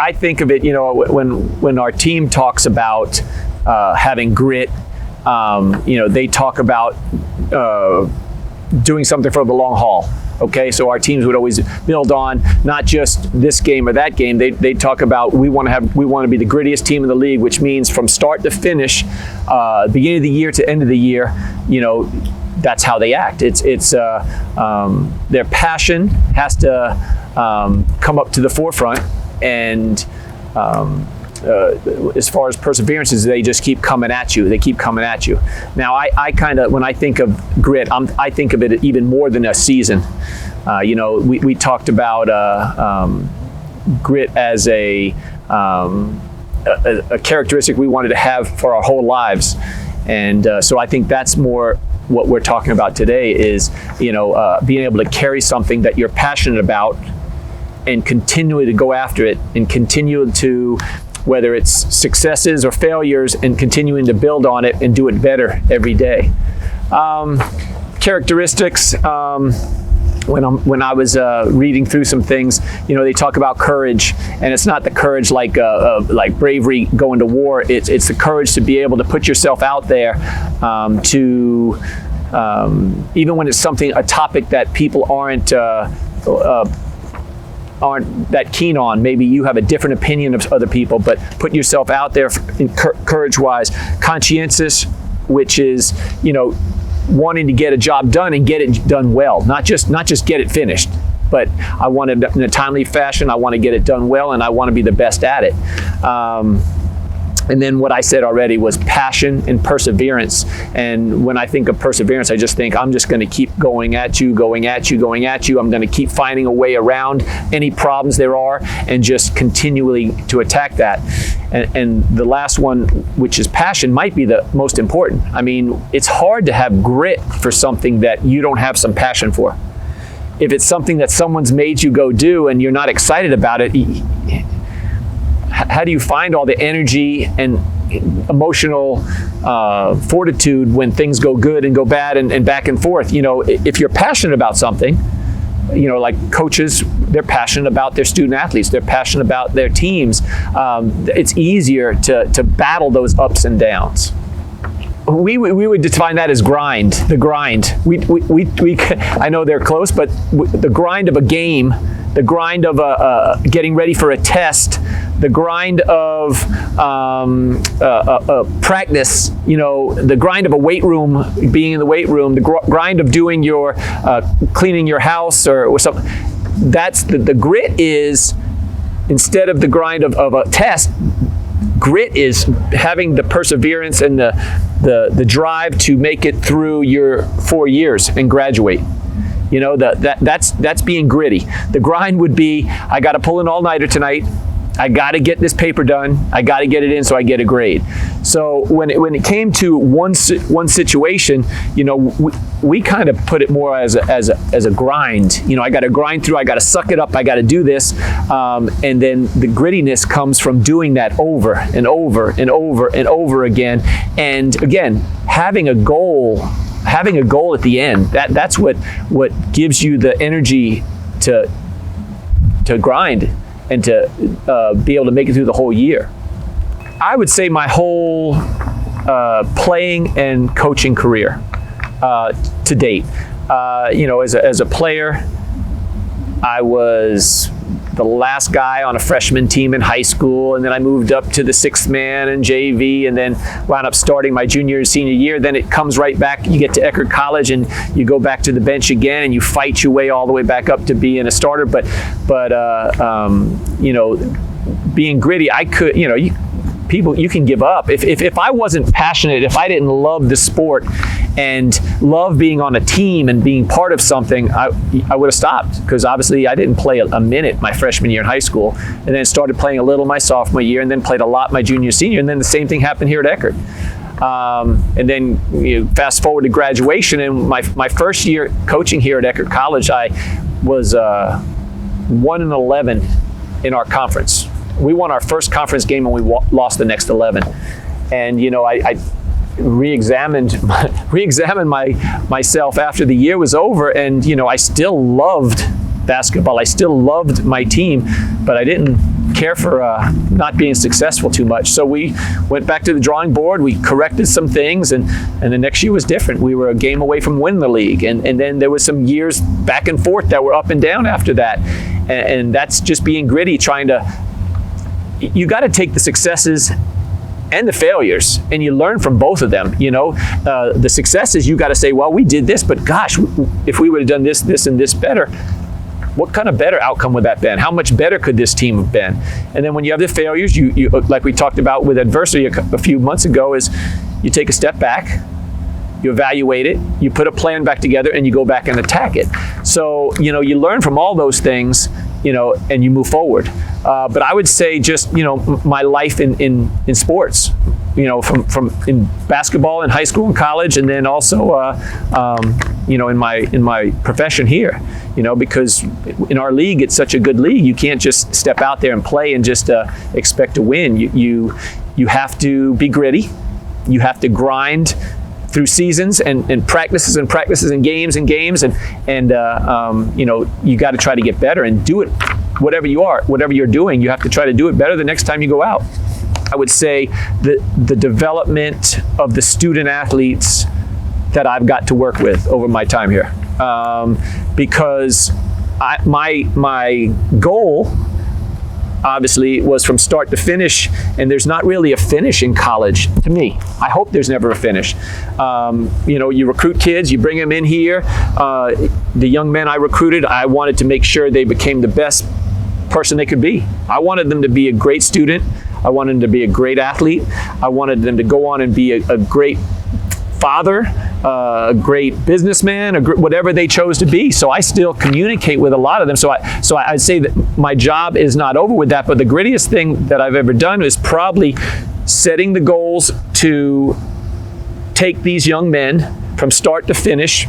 I think of it, when our team talks about having grit, they talk about doing something for the long haul. Okay, so our teams would always build on not just this game or that game. They talk about we want to be the grittiest team in the league, which means from start to finish, beginning of the year to end of the year, that's how they act. It's their passion has to come up to the forefront, and as far as perseverance is, they just keep coming at you. They keep coming at you. Now, I kind of, when I think of grit, I think of it even more than a season. We talked about grit as a characteristic we wanted to have for our whole lives. And so I think that's more what we're talking about today is, being able to carry something that you're passionate about and continue to go after it and continue to, whether it's successes or failures, and continuing to build on it and do it better every day. Characteristics, when I was reading through some things, they talk about courage, and it's not the courage like bravery going to war. It's the courage to be able to put yourself out there, to even when it's a topic that people aren't that keen on. Maybe you have a different opinion of other people, but put yourself out there courage-wise. Conscientious, which is, wanting to get a job done and get it done well, not just get it finished, but I want it in a timely fashion. I want to get it done well, and I want to be the best at it. And then what I said already was passion and perseverance. And when I think of perseverance, I just think I'm just going to keep going at you. I'm going to keep finding a way around any problems there are and just continually to attack that. And the last one, which is passion, might be the most important. I mean, it's hard to have grit for something that you don't have some passion for. If it's something that someone's made you go do and you're not excited about it, how do you find all the energy and emotional fortitude when things go good and go bad and back and forth? If you're passionate about something, like coaches, they're passionate about their student athletes, they're passionate about their teams. It's easier to battle those ups and downs. We would define that as grind. The grind. We I know they're close, but the grind of a game, the grind of getting ready for a test, the grind of practice, the grind of a weight room, being in the weight room, the grind of doing your cleaning your house or something. That's the grit is, instead of the grind of a test, grit is having the perseverance and the drive to make it through your 4 years and graduate. That's being gritty. The grind would be, I got to pull an all-nighter tonight. I got to get this paper done. I got to get it in so I get a grade. So when it came to one situation, we kind of put it more as a grind. I got to grind through. I got to suck it up. I got to do this, and then the grittiness comes from doing that over and over and over and over again. And again, having a goal at the end. That's what gives you the energy to grind and to be able to make it through the whole year. I would say my whole playing and coaching career to date. As a player, I was the last guy on a freshman team in high school, and then I moved up to the sixth man and JV, and then wound up starting my junior and senior year. Then it comes right back. You get to Eckerd College, and you go back to the bench again, and you fight your way all the way back up to being a starter. But being gritty, I could, you can give up. If I wasn't passionate, if I didn't love the sport and love being on a team and being part of something, I would have stopped, because obviously I didn't play a minute my freshman year in high school, and then started playing a little my sophomore year, and then played a lot my junior, senior, and then the same thing happened here at Eckerd. And then fast forward to graduation, and my first year coaching here at Eckerd College, I was 1-11 in our conference. We won our first conference game and we lost the next 11. And re-examined myself after the year was over, and I still loved basketball. I still loved my team, but I didn't care for not being successful too much. So we went back to the drawing board. We corrected some things, and the next year was different. We were a game away from winning the league, and then there was some years back and forth that were up and down after that, and that's just being gritty. You got to take the successes and the failures, and you learn from both of them. The successes, you got to say, well, we did this, but gosh, if we would have done this, and this better, what kind of better outcome would that have been? How much better could this team have been? And then when you have the failures, you like we talked about with adversity a few months ago, is you take a step back, you evaluate it, you put a plan back together, and you go back and attack it. So, you learn from all those things, and you move forward. But I would say just, my life in sports, from in basketball in high school and college, and then also, in my profession here, because in our league, it's such a good league. You can't just step out there and play and just expect to win. You have to be gritty. You have to grind through seasons and practices and games and you got to try to get better and do it. Whatever you're doing, you have to try to do it better the next time you go out. I would say the development of the student athletes that I've got to work with over my time here, because my goal obviously was from start to finish, and there's not really a finish in college to me. I hope there's never a finish. You recruit kids, you bring them in here. The young men I recruited, I wanted to make sure they became the best person they could be. I wanted them to be a great student. I wanted them to be a great athlete. I wanted them to go on and be a great father, a great businessman, whatever they chose to be. So I still communicate with a lot of them. So I'd say that my job is not over with that, but the grittiest thing that I've ever done is probably setting the goals to take these young men from start to finish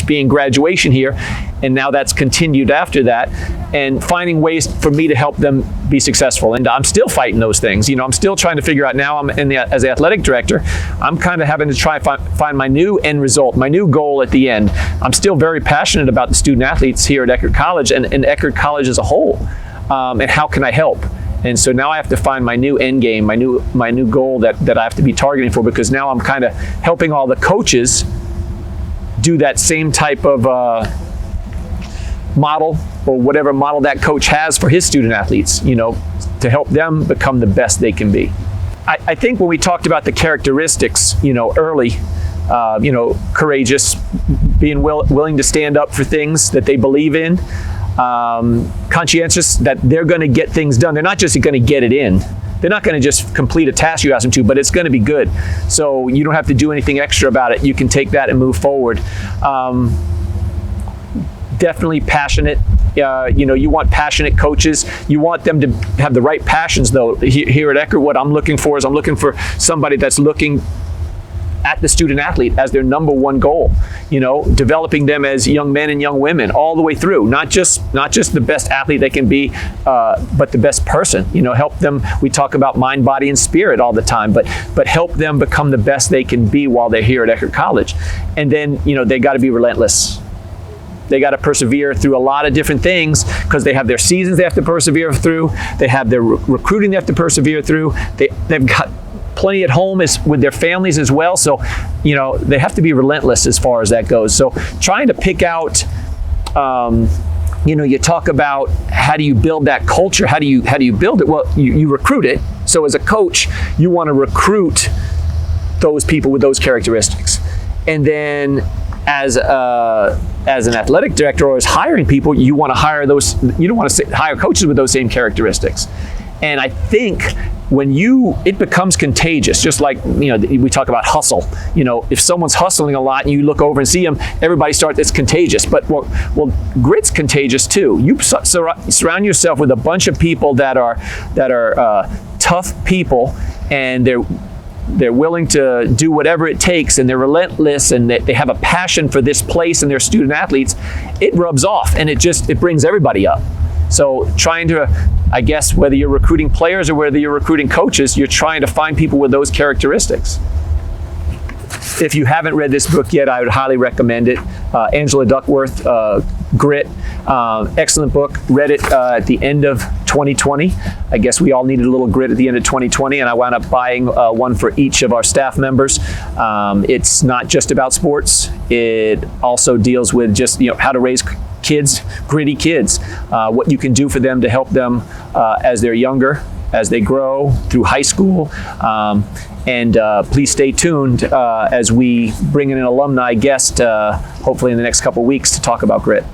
being graduation here, and now that's continued after that, and finding ways for me to help them be successful. And I'm still fighting those things. I'm still trying to figure out now, as the athletic director, I'm kind of having to try and find my new end result, my new goal at the end. I'm still very passionate about the student athletes here at Eckerd College and Eckerd College as a whole, and how can I help? And so now I have to find my new end game, my new goal that I have to be targeting for, because now I'm kind of helping all the coaches do that same type of model, or whatever model that coach has for his student athletes, to help them become the best they can be. I think when we talked about the characteristics, early, courageous, being willing to stand up for things that they believe in, conscientious, that they're going to get things done. They're not just going to get it in. They're not going to just complete a task you ask them to, but it's going to be good. So you don't have to do anything extra about it. You can take that and move forward. Definitely passionate. You want passionate coaches. You want them to have the right passions, though. Here at Eckerd, what I'm looking for is I'm looking for somebody that's looking at the student athlete as their number one goal, developing them as young men and young women all the way through, not just the best athlete they can be, but the best person, help them. We talk about mind, body, and spirit all the time, but help them become the best they can be while they're here at Eckerd College. And then, they got to be relentless. They got to persevere through a lot of different things, because they have their seasons they have to persevere through. They have their recruiting they have to persevere through. They've got plenty at home with their families as well. So, they have to be relentless as far as that goes. So trying to pick out, you talk about how do you build that culture? How do you build it? Well, you recruit it. So as a coach, you want to recruit those people with those characteristics. And then as an athletic director, or as hiring people, you want to hire those. You don't want to hire coaches with those same characteristics. And I think when it becomes contagious, just like, we talk about hustle. If someone's hustling a lot and you look over and see them, it's contagious. But well, grit's contagious too. You surround yourself with a bunch of people that are tough people, and they're willing to do whatever it takes, and they're relentless, and they have a passion for this place and their student athletes. It rubs off, and it brings everybody up. So trying to, I guess, whether you're recruiting players or whether you're recruiting coaches, you're trying to find people with those characteristics. if you haven't read this book yet, I would highly recommend it. Angela Duckworth, Grit, excellent book. Read it at the end of 2020. I guess we all needed a little grit at the end of 2020, and I wound up buying one for each of our staff members. It's not just about sports. It also deals with just how to raise kids, gritty kids, what you can do for them to help them as they're younger, as they grow through high school. And please stay tuned as we bring in an alumni guest, hopefully in the next couple weeks, to talk about grit.